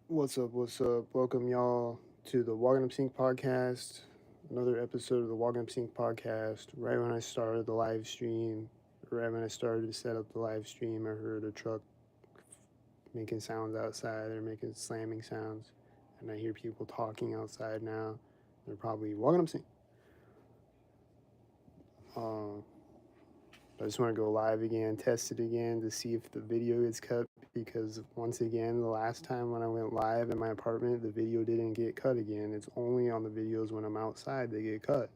What's up? What's up? Welcome, y'all, to the Walking Up Sync podcast. Another episode of the Walking Up Sync podcast. Right when I started the live stream, right when I started to set up the live stream, I heard a truck making sounds outside. They're making slamming sounds. And I hear people talking outside now. They're probably Walking Up Sync. Um, I just want to go live again, test it again to see if the video gets cut because once again, the last time when I went live in my apartment, the video didn't get cut again. It's only on the videos when I'm outside they get cut.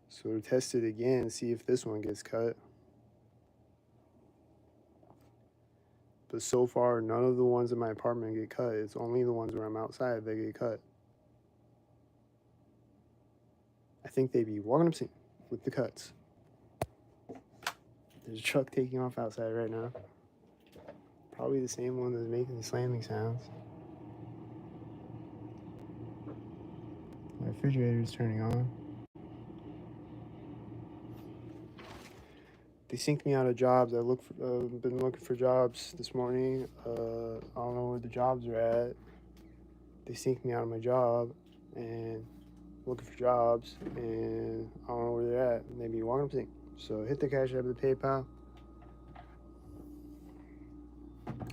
So test it again, see if this one gets cut. But so far, none of the ones in my apartment get cut. It's only the ones where I'm outside that get cut. I think they be walking up with the cuts. There's a truck taking off outside right now. Probably the same one that's making the slamming sounds. My refrigerator is turning on. They synced me out of jobs. Been looking for jobs this morning. I don't know where the jobs are at. They synced me out of my job and looking for jobs, and I don't know where they're at. Maybe walking up sync. So hit the Cash App, the PayPal,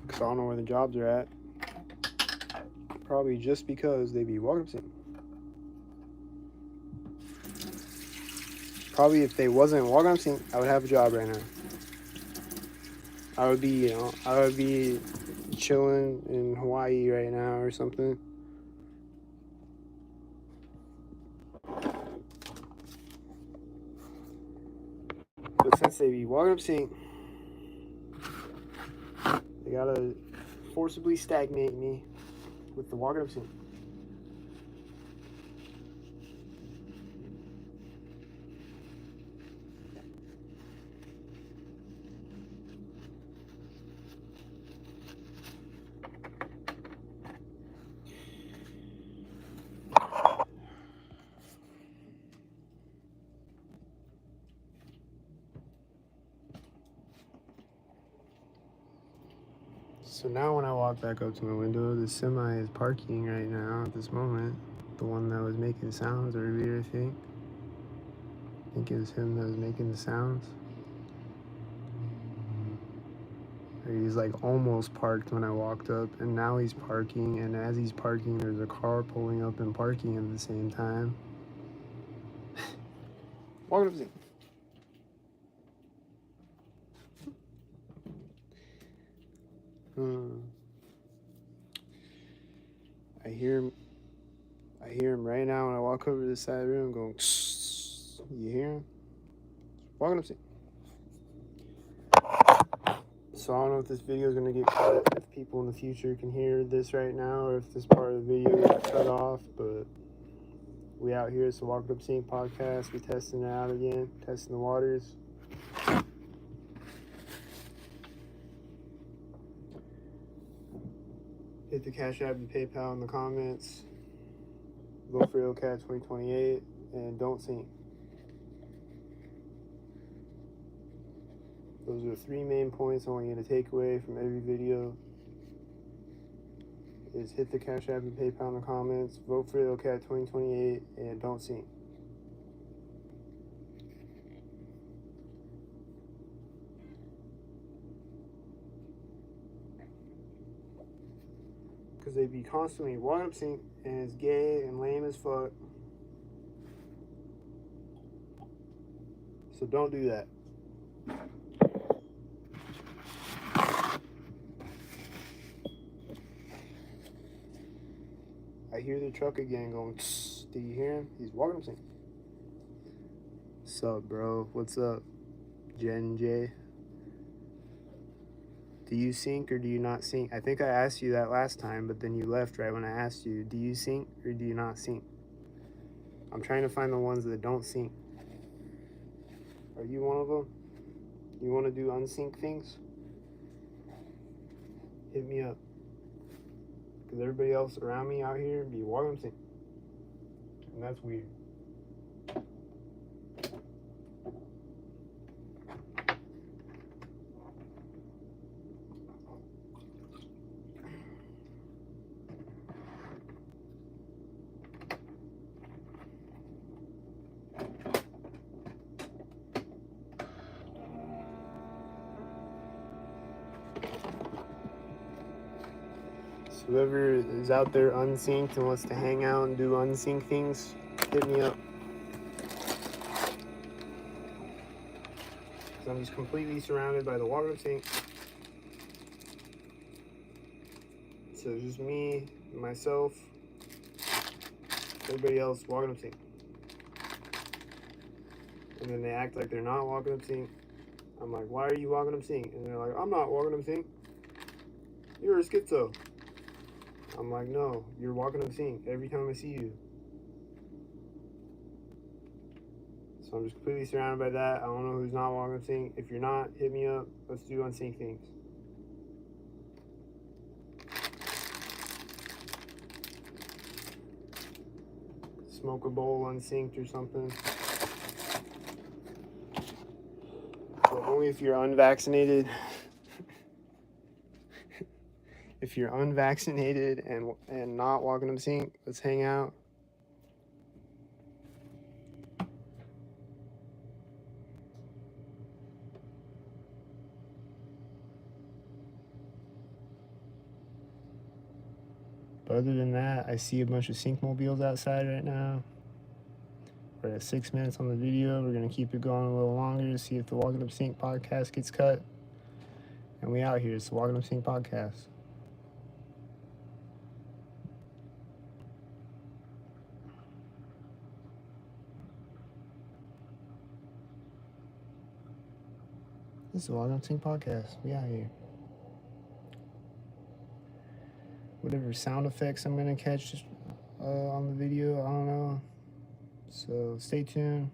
because I don't know where the jobs are at. Probably just because they be walking up sync. Probably if they wasn't walking up sync, I would have a job right now. I would be chilling in Hawaii right now or something. But since they be walking up sync, they gotta forcibly stagnate me with the walking up sync. So now when I walk back up to my window, the semi is parking right now at this moment. The one that was making sounds earlier, I think. I think it was him that was making the sounds. He's like almost parked when I walked up, and now he's parking, and as he's parking, there's a car pulling up and parking at the same time. Walking up to I hear him right now when I walk over to the side of the room going, you hear him? Walking up to So I don't know if this video is going to get cut, if people in the future can hear this right now, or if this part of the video got cut off, but we out here. It's the Walking Up Sync podcast. We testing it out again, testing the waters. Hit the Cash App and PayPal in the comments. Vote for ILCAT 2028, and don't sync. Those are the three main points I want you to take away from every video. Is hit the Cash App and PayPal in the comments, vote for ILCAT 2028, and don't sync. Because they be constantly walking up sync, and it's gay and lame as fuck. So don't do that. I hear the truck again going, tss. Do you hear him? He's walking up sync. What's up, bro? What's up, Jen J? Do you sync or do you not sync? I think I asked you that last time, but then you left right when I asked you, do you sync or do you not sync? I'm trying to find the ones that don't sync. Are you one of them? You want to do unsync things? Hit me up. Because everybody else around me out here be walking up sync. And that's weird. whoever is out there unsynced and wants to hang out and do unsync things, hit me up. I'm just completely surrounded by the Walking Up Sync. So it's just me, myself, everybody else Walking Up Sync. And then they act like they're not Walking Up Sync. I'm like, why are you Walking Up Sync? And they're like, I'm not Walking Up Sync. You're a schizo. I'm like, no, you're Walking Up Sync every time I see you. So I'm just completely surrounded by that. I don't know who's not Walking Up Sync. If you're not, hit me up. Let's do unsync things. Smoke a bowl unsynced or something. But only if you're unvaccinated. If you're unvaccinated and not Walking Up Sync, let's hang out. But other than that, I see a bunch of sync mobiles outside right now. We're at 6 minutes on the video. We're going to keep it going a little longer to see if the Walking Up Sync podcast gets cut. And we out here. It's the Walking Up Sync podcast. This is the Walking Up Sync podcast. We out here. Whatever sound effects I'm going to catch on the video, I don't know. So stay tuned.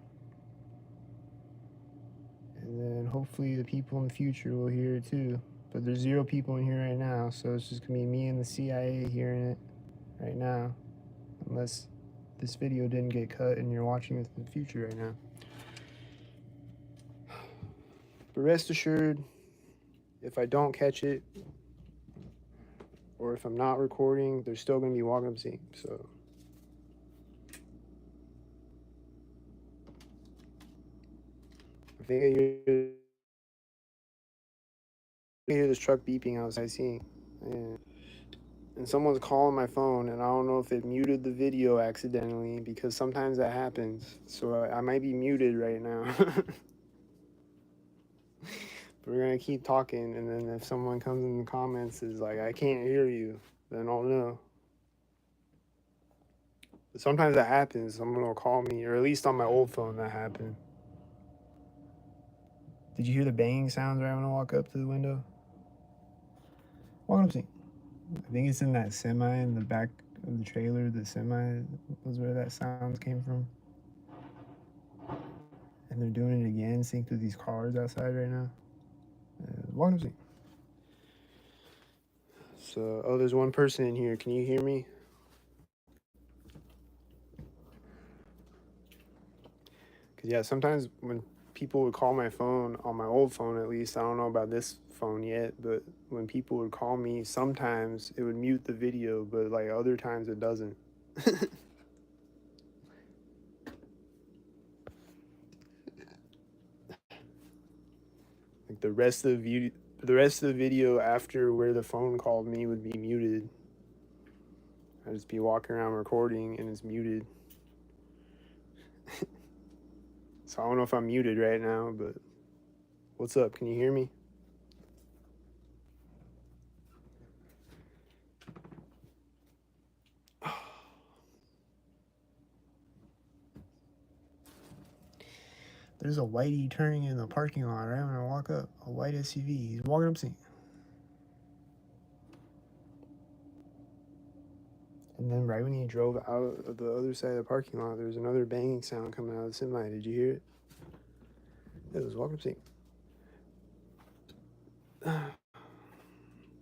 And then hopefully the people in the future will hear it too. But there's 0 people in here right now, so it's just going to be me and the CIA hearing it right now. Unless this video didn't get cut and you're watching it in the future right now. But rest assured, if I don't catch it, or if I'm not recording, there's still going to be Walking Up Sync. So I think I hear this truck beeping outside seeing. And someone's calling my phone, and I don't know if it muted the video accidentally, because sometimes that happens. So I might be muted right now. But we're going to keep talking, and then if someone comes in the comments is like, I can't hear you, then I'll know. But sometimes that happens. Someone will call me, or at least on my old phone that happened. Did you hear the banging sounds right when I walk up to the window? Walking Up Sync. I think it's in that semi in the back of the trailer. The semi was where that sound came from. And they're doing it again, synced with these cars outside right now. Walking Up Sync. So, oh, there's one person in here. Can you hear me? Because, yeah, sometimes when people would call my phone, on my old phone at least, I don't know about this phone yet, but when people would call me, sometimes it would mute the video, but like other times it doesn't. Like the rest of the video after where the phone called me would be muted. I'd just be walking around recording and it's muted. So I don't know if I'm muted right now, but what's up? Can you hear me? There's a whitey turning in the parking lot right when I walk up. A white SUV. He's Walking Up Sync. And then right when he drove out of the other side of the parking lot, there was another banging sound coming out of the semi. Did you hear it? It was Walking Up Sync.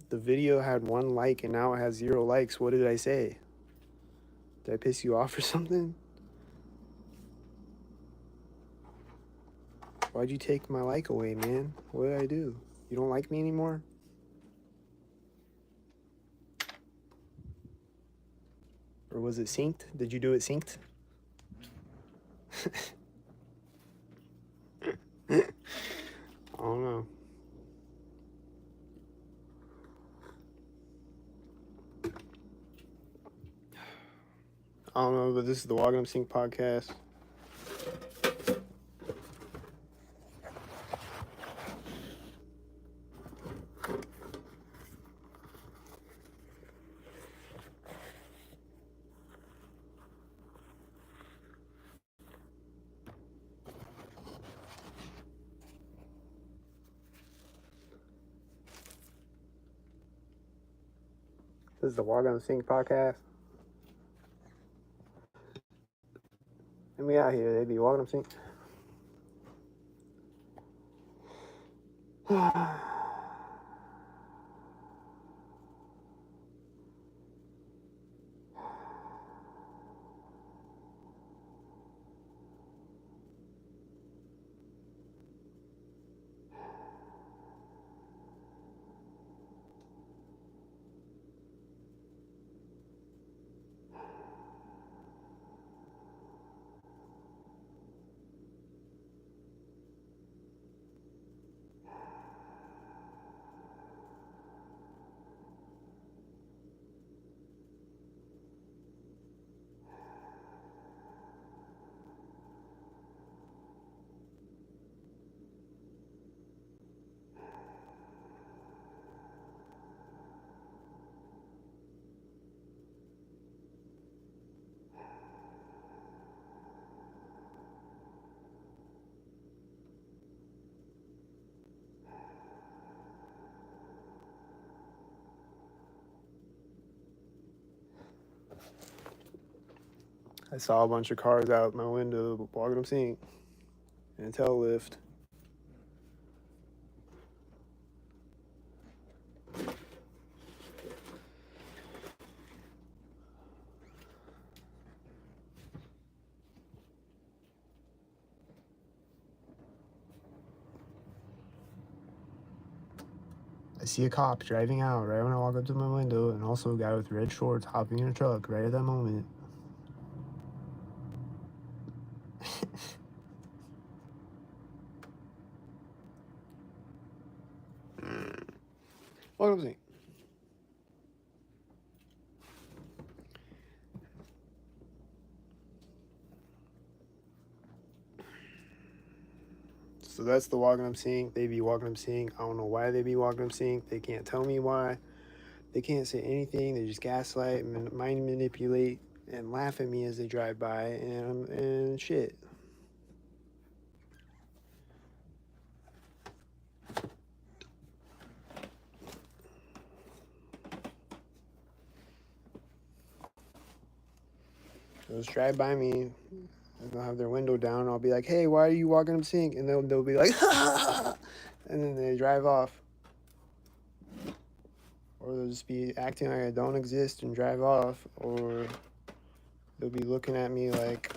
The video had 1 like and now it has 0 likes. What did I say? Did I piss you off or something? Why'd you take my like away, man? What did I do? You don't like me anymore? Or was it synced? Did you do it synced? I don't know. don't know, but this is the Walking Up Sync podcast. This is the Walking Up Sync podcast. And we out here, they be walking up sync. I saw a bunch of cars out my window walking up sync and a tail lift. I see a cop driving out right when I walk up to my window, and also a guy with red shorts hopping in a truck right at that moment. Walking up sync. So that's the Walking Up Sync. They be walking up sync. I don't know why they be walking up sync. They can't tell me why. They can't say anything. They just gaslight, mind manipulate, and laugh at me as they drive by, and shit. They'll just drive by me. They'll have their window down. I'll be like, "Hey, why are you walking up sync?" And they'll be like, and then they drive off. Or they'll just be acting like I don't exist and drive off. Or they'll be looking at me like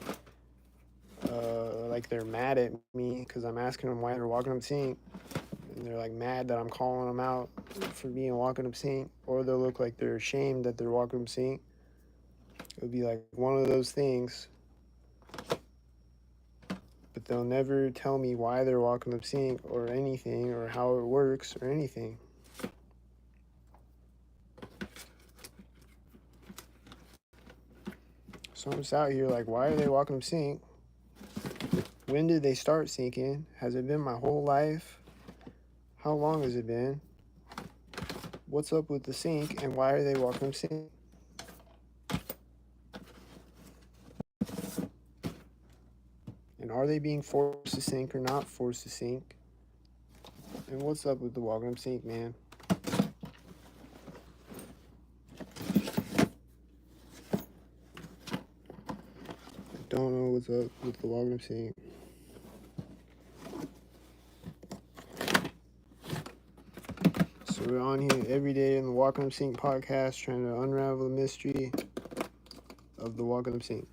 they're mad at me because I'm asking them why they're walking up sync. And they're like mad that I'm calling them out for being walking up sync. Or they'll look like they're ashamed that they're walking up sync. It'll be like one of those things. But they'll never tell me why they're walking up sync or anything or how it works or anything. So I'm just out here like, why are they walking up sync? When did they start syncing? Has it been my whole life? How long has it been? What's up with the sync and why are they walking up sync? And are they being forced to sync or not forced to sync? And what's up with the walking up sync, man? I don't know what's up with the walking up sync. So we're on here every day in the Walking Up Sync podcast trying to unravel the mystery of the Walking Up Sync.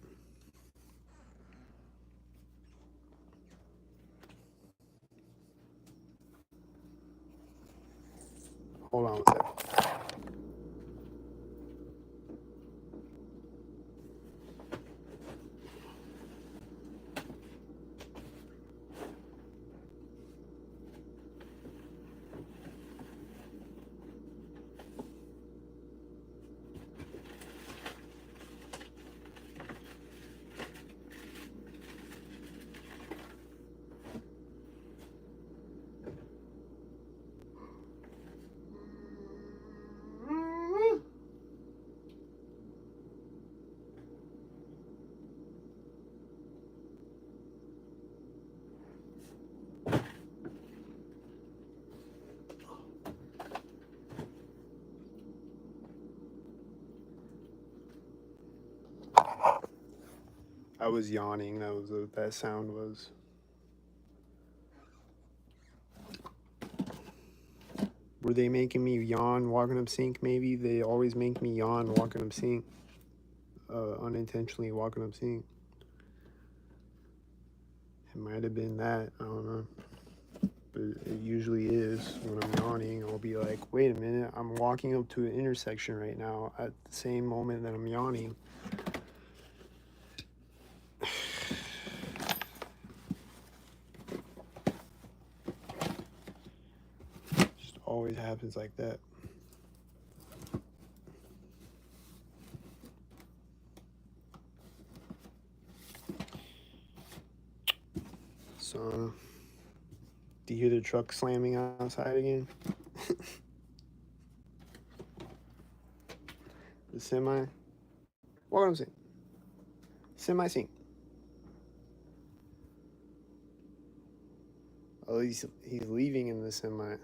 Hold on a second. I was yawning. That was what that sound was. Were they making me yawn walking up sync? Maybe they always make me yawn walking up sync. Unintentionally walking up sync. It might have been that. I don't know. But it usually is when I'm yawning. I'll be like, wait a minute, I'm walking up to an intersection right now at the same moment that I'm yawning. Just always happens like that. So, do you hear the truck slamming outside again? The semi? What am I saying? Semi-sync. Oh, he's leaving in the semi.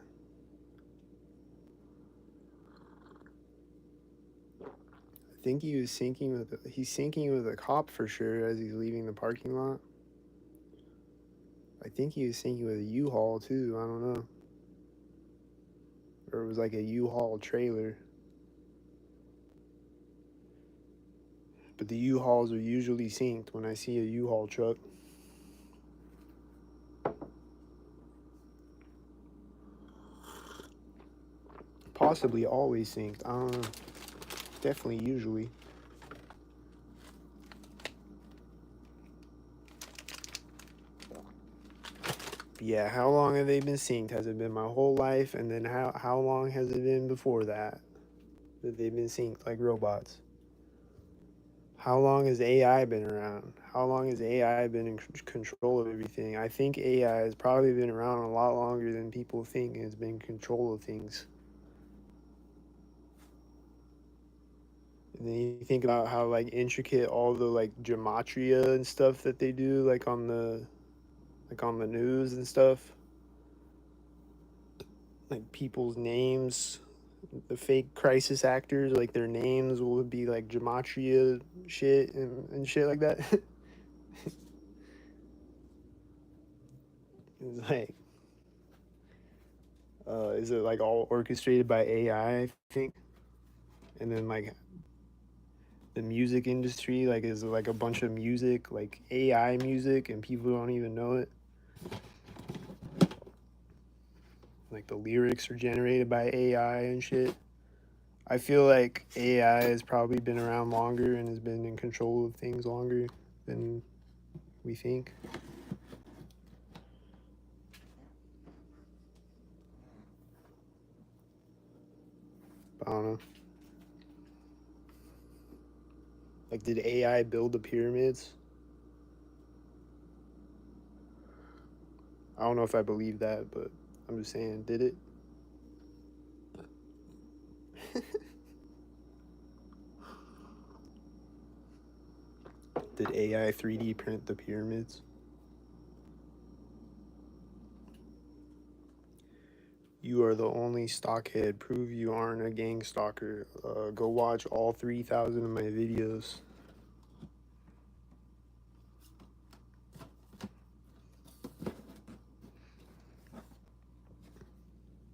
I think he was he's syncing with a cop for sure as he's leaving the parking lot. I think he was syncing with a U-Haul too, I don't know. Or it was like a U-Haul trailer. But the U-Hauls are usually synced when I see a U-Haul truck. Possibly always synced, I don't know. Definitely usually. Yeah, how long have they been synced? Has it been my whole life? And then how long has it been before that they've been synced like robots? How long has AI been around? How long has AI been in control of everything? I think AI has probably been around a lot longer than people think and has been in control of things. And then you think about how like intricate all the like gematria and stuff that they do like on the news and stuff. Like people's names, the fake crisis actors, like their names will be like gematria shit and shit like that. It's like, is it like all orchestrated by AI, I think? And then like the music industry, like is like a bunch of music, like AI music, and people don't even know it. Like the lyrics are generated by AI and shit. I feel like AI has probably been around longer and has been in control of things longer than we think. But I don't know. Like, did AI build the pyramids? I don't know if I believe that, but I'm just saying, did it? Did AI 3D print the pyramids? You are the only stockhead. Prove you aren't a gang stalker. Go watch all 3,000 of my videos.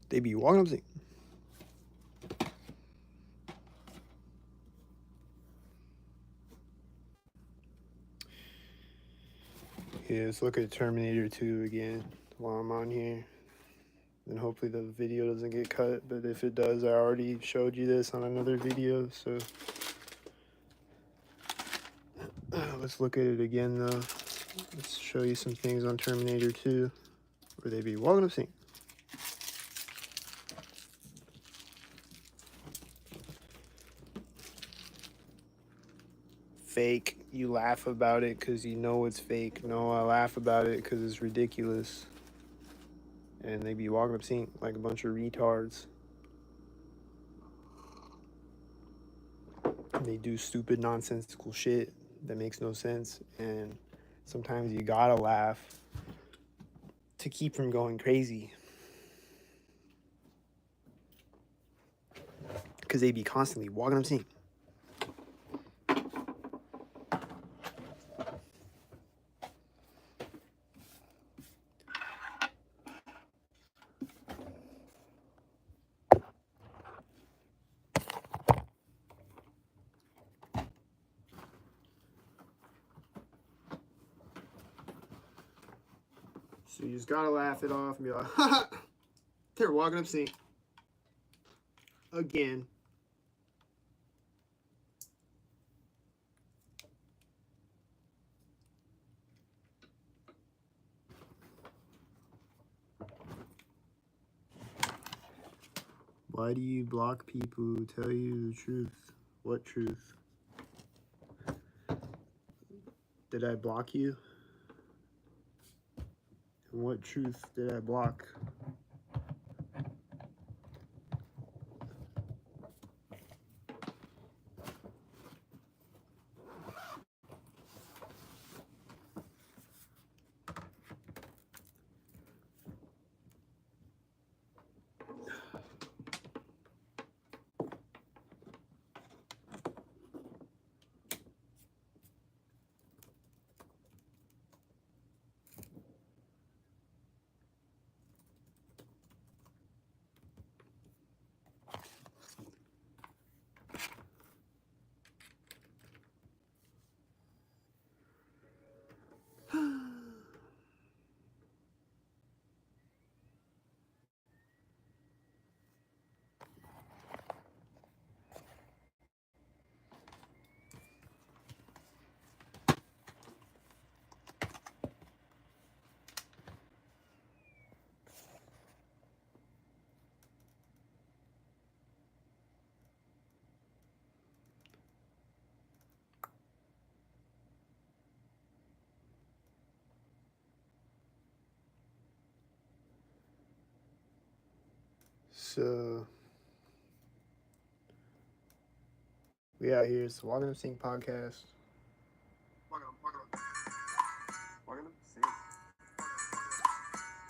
They be walking up saying, yeah, let's look at Terminator 2 again while I'm on here. And hopefully the video doesn't get cut, but if it does, I already showed you this on another video, so let's look at it again though. Let's show you some things on Terminator 2 where they be walking up saying, fake. You laugh about it because you know it's fake. No, I laugh about it because it's ridiculous. And they be walking up saying like a bunch of retards. And they do stupid, nonsensical shit that makes no sense. And sometimes you gotta laugh to keep from going crazy. Because they be constantly walking up saying, So you just gotta laugh it off and be like, ha, they're walking up sync again. Why do you block people who tell you the truth? What truth? Did I block you? And what truth did I block? So we out here. It's the Walking Up Sync podcast. Walking up sync.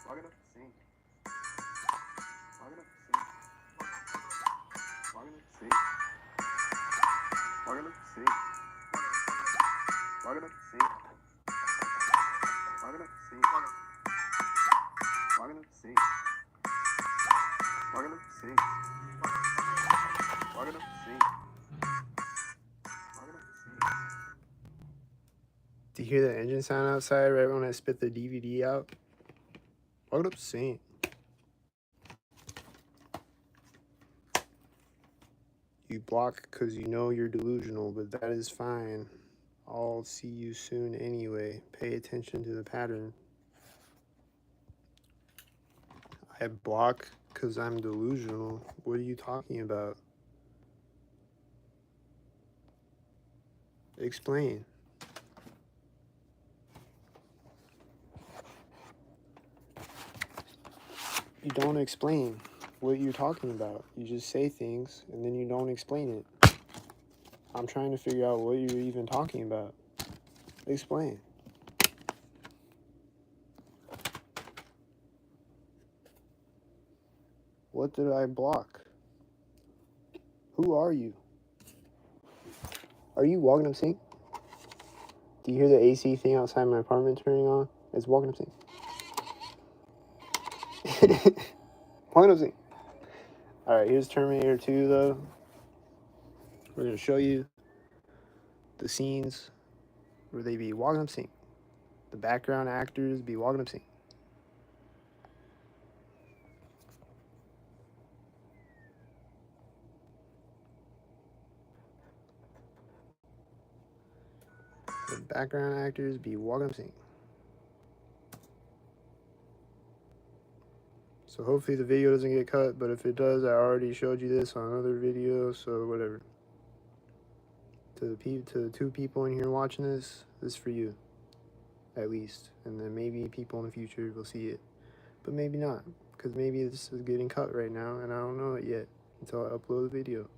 Walking up sync. Walking up sync. Walking up sync. Walking up sync. Walking up sync. Walking up sync. Walking up sync. Walking up sync. Walking up sync. Do you hear the engine sound outside right when I spit the DVD out? Walking up sync. You block because you know you're delusional, but that is fine. I'll see you soon anyway. Pay attention to the pattern. I block because I'm delusional. What are you talking about? Explain. You don't explain what you're talking about. You just say things and then you don't explain it. I'm trying to figure out what you're even talking about. Explain. What did I block? Who are you? Are you Walking Up Sync? Do you hear the AC thing outside my apartment turning on? It's Walking Up Sync. Walking Up Sync. Alright, here's Terminator 2 though. We're going to show you the scenes where they be walking up sync. The background actors be walking up sync. The background actors be walking up sync. So hopefully the video doesn't get cut, but if it does, I already showed you this on another video, so whatever. To the two people in here watching this is for you, at least. And then maybe people in the future will see it. But maybe not, because maybe this is getting cut right now, and I don't know it yet until I upload the video.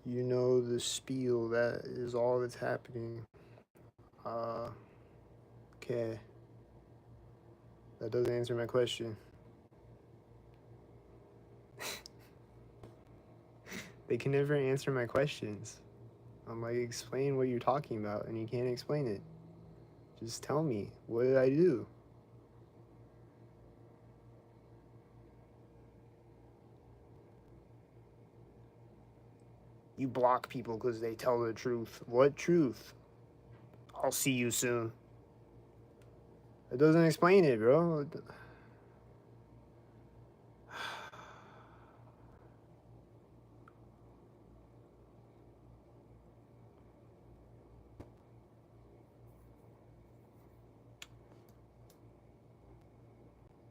You know the spiel, that is all that's happening. Okay. That doesn't answer my question. They can never answer my questions. I'm like, explain what you're talking about, and you can't explain it. Just tell me, what did I do? You block people because they tell the truth. What truth? I'll see you soon. It doesn't explain it, bro.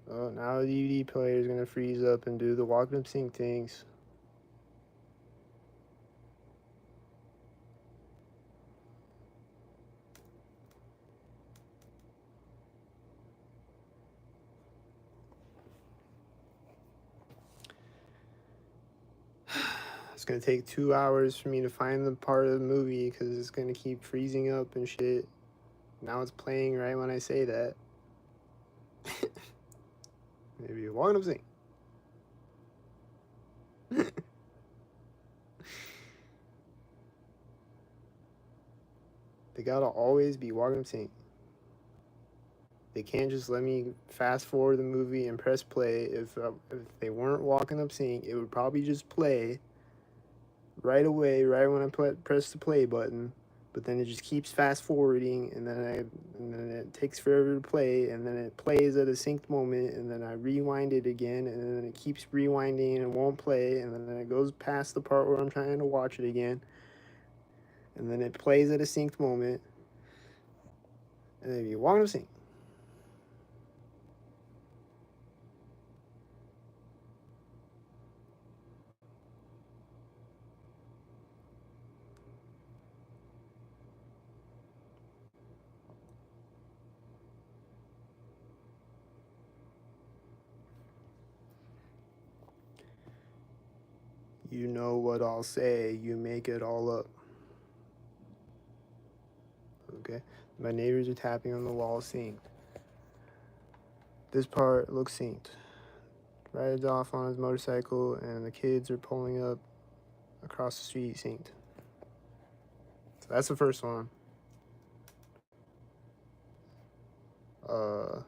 Oh, now the DVD player is gonna freeze up and do the walking up sync things. It's gonna take 2 hours for me to find the part of the movie because it's gonna keep freezing up and shit. Now it's playing right when I say that. Maybe walking up sync. They gotta always be walking up sync. They can't just let me fast forward the movie and press play. If they weren't walking up sync, it would probably just play right away, right when I press the play button. But then it just keeps fast forwarding, and then it takes forever to play, and then it plays at a synced moment, and then I rewind it again, and then it keeps rewinding and it won't play, and then it goes past the part where I'm trying to watch it again, and then it plays at a synced moment, and then you walk to sync. You know what I'll say, you make it all up. Okay? My neighbors are tapping on the wall synced. This part looks synced. Rides off on his motorcycle, and the kids are pulling up across the street synced. So that's the first one. But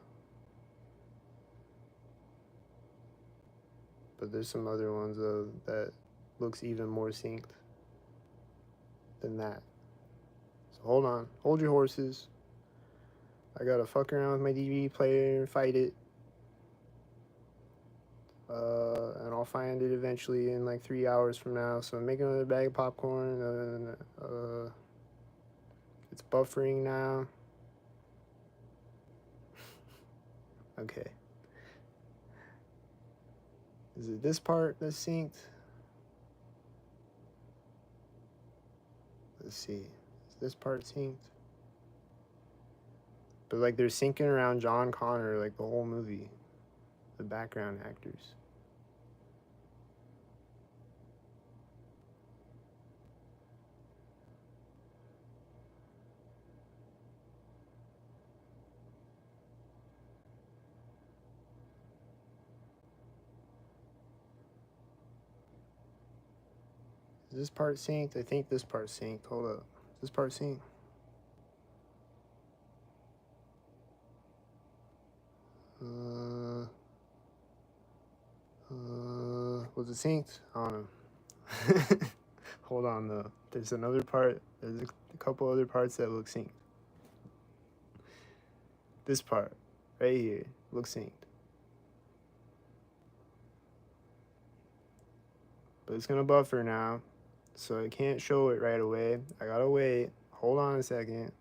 there's some other ones though that looks even more synced than that. So hold on, hold your horses. I gotta fuck around with my DVD player and fight it. And I'll find it eventually in like 3 hours from now. So I'm making another bag of popcorn. It's buffering now. Okay. Is it this part that's synced? Let's see. Is this part synced? But like they're syncing around John Connor like the whole movie. The background actors. Is this part synced? I think this part's synced. Hold up. Is this part synced? Was it synced? I don't know. Hold on though. There's another part. There's a couple other parts that look synced. This part, right here, looks synced. But it's gonna buffer now, so I can't show it right away. I gotta wait. Hold on a second.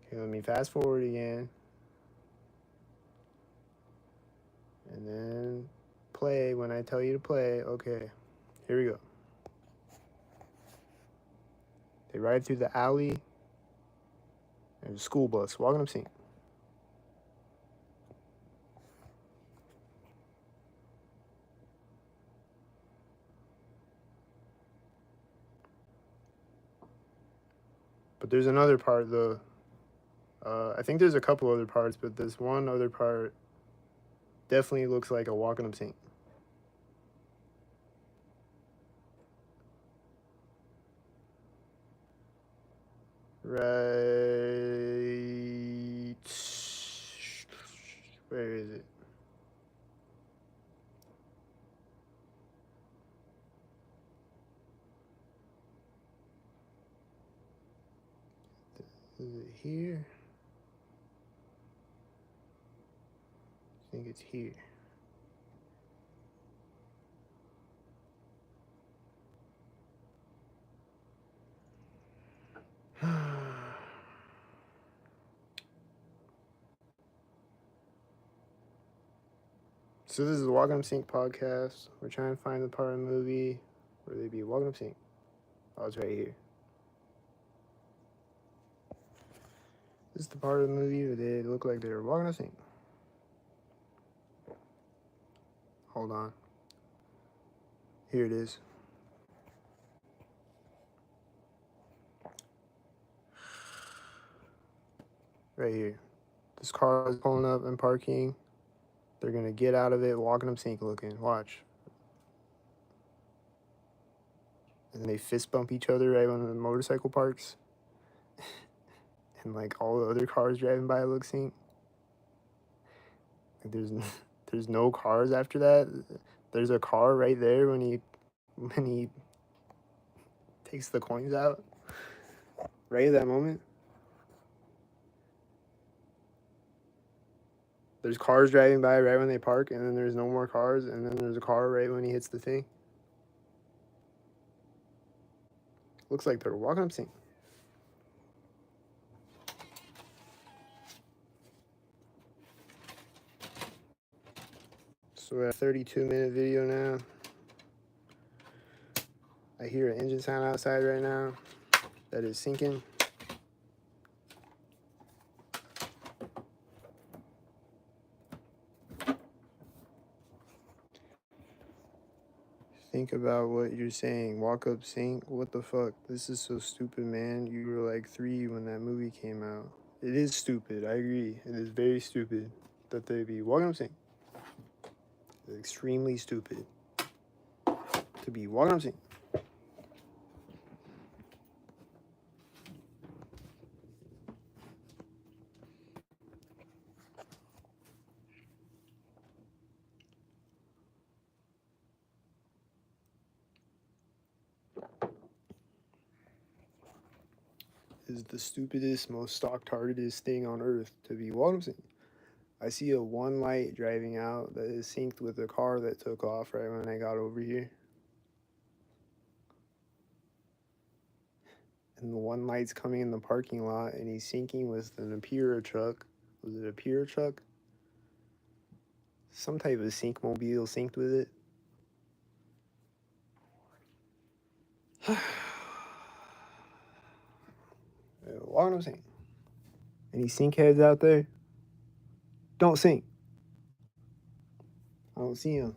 Okay, let me fast forward again. And then play when I tell you to play. Okay, here we go. They ride through the alley. There's a school bus walking up sync. But there's another part though. I think there's a couple other parts, but this one other part definitely looks like a walking up sync. Right. Where is it? Is it here? I think it's here. So this is the Walking Up Sync podcast. We're trying to find the part of the movie where they be walking up sync. Oh, it's right here. This is the part of the movie where they look like they're walking up sync. Hold on. Here it is. Right here. This car is pulling up and parking. They're gonna get out of it, walking up sync looking. Watch. And then they fist bump each other right when the motorcycle parks. And like all the other cars driving by look sync. Like there's no cars after that. There's a car right there when he takes the coins out. Right at that moment. There's cars driving by right when they park, and then there's no more cars, and then there's a car right when he hits the thing. Looks like they're walking up sync. So we're at a 32-minute video now. I hear an engine sound outside right now that is syncing. Think about what you're saying. Walk up sync. What the fuck? This is so stupid, man. You were like 3 when that movie came out. It is stupid. I agree. It is very stupid that they be walking up sync. It's extremely stupid to be walking up sync. Is the stupidest, most stock-tardedest thing on earth to be walking up sync. I see a one light driving out that is synced with a car that took off right when I got over here. And the one light's coming in the parking lot, and he's syncing with an Apira truck. Was it a Apira truck? Some type of sync mobile synced with it. Walking up sync. Any sync heads out there? Don't sync. I don't see him.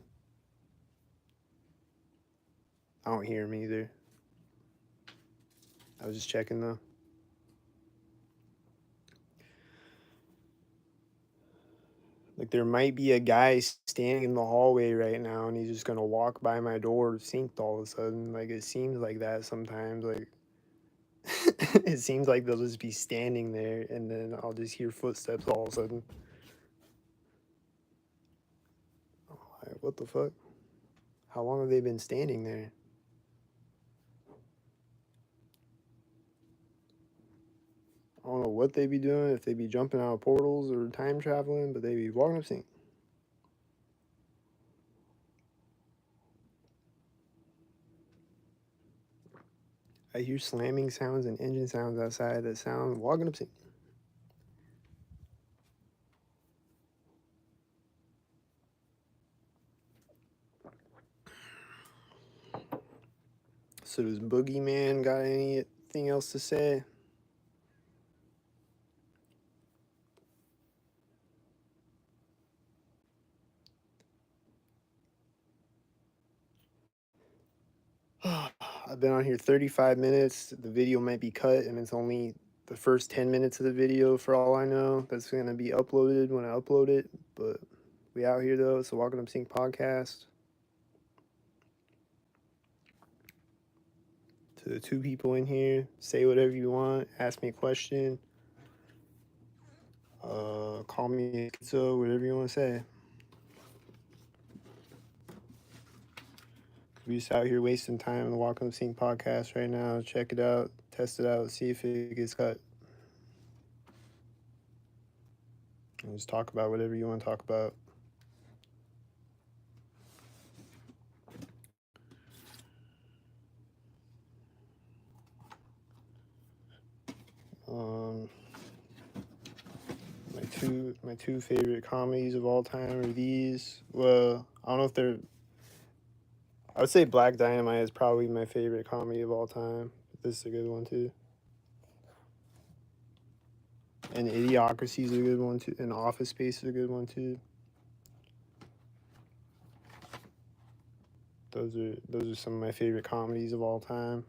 I don't hear him either. I was just checking though. Like there might be a guy standing in the hallway right now and he's just gonna walk by my door synced all of a sudden. Like it seems like that sometimes. Like it seems like they'll just be standing there and then I'll just hear footsteps all of a sudden. Like, what the fuck? How long have they been standing there? I don't know what they be doing, if they be jumping out of portals or time traveling, but they be walking up sync. I hear slamming sounds and engine sounds outside that sound walking up sync. So does Boogeyman got anything else to say? I've been on here 35 minutes. The video might be cut and it's only the first 10 minutes of the video for all I know. That's going to be uploaded when I upload it. But we out here though. It's the Walking Up Sync podcast. To the 2 people in here, say whatever you want. Ask me a question. Call me so whatever you want to say. We just out here wasting time on the Walking Up Sync podcast right now. Check it out, test it out, see if it gets cut. Just talk about whatever you want to talk about. My two favorite comedies of all time are these. Well, I don't know if they're. I would say Black Dynamite is probably my favorite comedy of all time. But this is a good one too. And Idiocracy is a good one too. And Office Space is a good one too. Those are some of my favorite comedies of all time.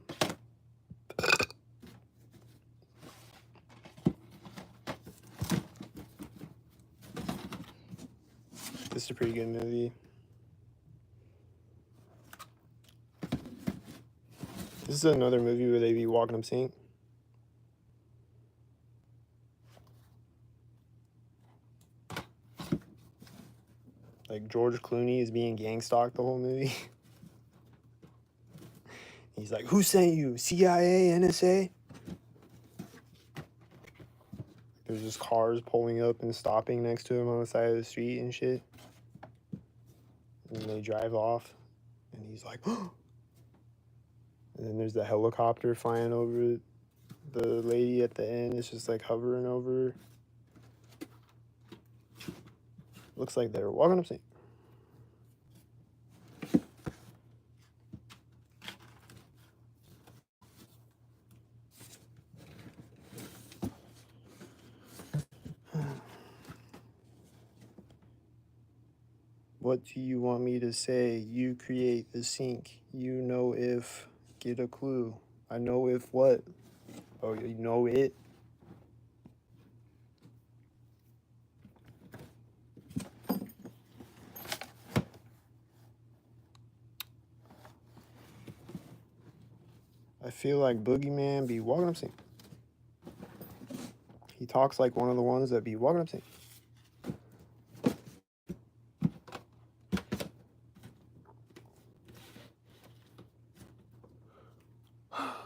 This is a pretty good movie. This is another movie where they be walking up sync. Like George Clooney is being gang stalked the whole movie. He's like, "Who sent you? CIA, NSA?" There's just cars pulling up and stopping next to him on the side of the street and shit. And they drive off, and he's like, "Oh!" And then there's the helicopter flying over the lady at the end. It's just like hovering over her. Looks like they're walking up sync. What do you want me to say? You create the sync. You know if. Get a clue. I know if what? Oh, you know it? I feel like Boogeyman be walking up sync. He talks like one of the ones that be walking up sync.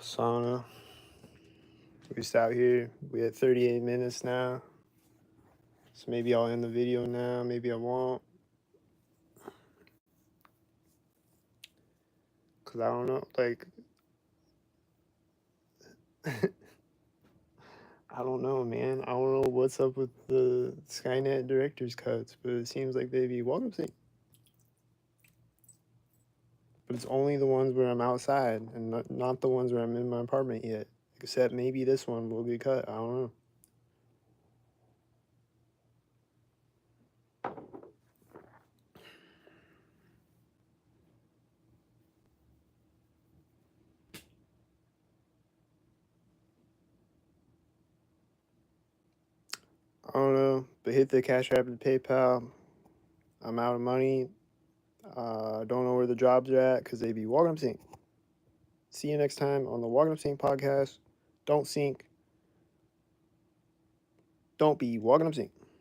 So I don't know. We're just out here. We at 38 minutes now. So maybe I'll end the video now. Maybe I won't. Because I don't know. Like, I don't know, man. I don't know what's up with the Skynet director's cuts, but it seems like they be walking up sync. But it's only the ones where I'm outside and not the ones where I'm in my apartment yet. Except maybe this one will get cut. I don't know. I don't know. But hit the Cash App and PayPal. I'm out of money. Don't know where the jobs are at because they be walking up sync. See you next time on the Walking Up Sync podcast. Don't sync. Don't be walking up sync.